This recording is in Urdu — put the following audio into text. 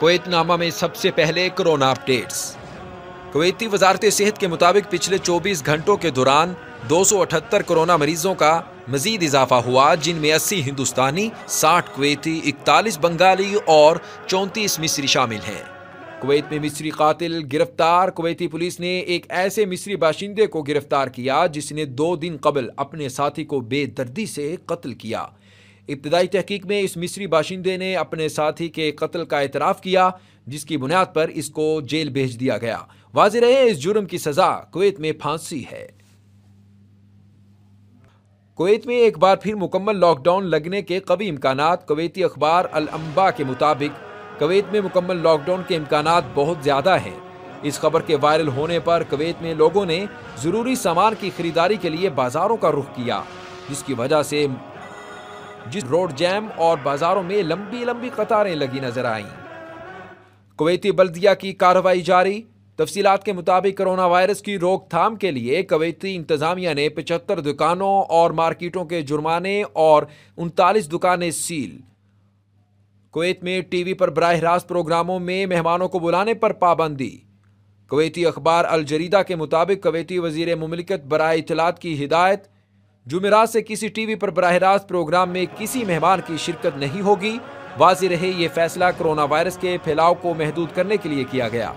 کویت نامہ میں سب سے پہلے کورونا اپڈیٹس۔ کویتی وزارت صحت کے مطابق پچھلے 24 گھنٹوں کے دوران 278 کورونا مریضوں کا مزید اضافہ ہوا، جن میں 80 ہندوستانی، 60 کویتی، 41 بنگالی اور 34 مصری شامل ہیں۔ کویت میں مصری قاتل گرفتار۔ کویتی پولیس نے ایک ایسے مصری باشندے کو گرفتار کیا جس نے 2 دن قبل اپنے ساتھی کو بے دردی سے قتل کیا۔ ابتدائی تحقیق میں اس مصری باشندے نے اپنے ساتھی کے قتل کا اعتراف کیا، جس کی بنیاد پر اس کو جیل بھیج دیا گیا۔ واضح رہے، اس جرم کی سزا کویت میں پھانسی ہے۔ کویت میں ایک بار پھر مکمل لاک ڈاؤن لگنے کے قوی امکانات۔ کویتی اخبار الانباء کے مطابق کویت میں مکمل لاک ڈاؤن کے امکانات بہت زیادہ ہیں۔ اس خبر کے وائرل ہونے پر کویت میں لوگوں نے ضروری سامان کی خریداری کے لیے بازاروں کا رخ کیا، جس کی وجہ سے روڈ جیم اور بازاروں میں لمبی لمبی قطاریں لگی نظر آئیں۔ کویتی بلدیہ کی کارروائی جاری۔ تفصیلات کے مطابق کرونا وائرس کی روک تھام کے لیے کویتی انتظامیہ نے 75 دکانوں اور مارکیٹوں کے جرمانے اور 39 دکانیں سیل۔ کویت میں ٹی وی پر براہ راست پروگراموں میں مہمانوں کو بلانے پر پابندی۔ کویتی اخبار الجریدہ کے مطابق کویتی وزیر مملکت برائے اطلاعات کی ہدایت، جمعرات سے کسی ٹی وی پر براہ راست پروگرام میں کسی مہمان کی شرکت نہیں ہوگی۔ واضح رہے، یہ فیصلہ کرونا وائرس کے پھیلاؤ کو محدود کرنے کے لیے کیا گیا۔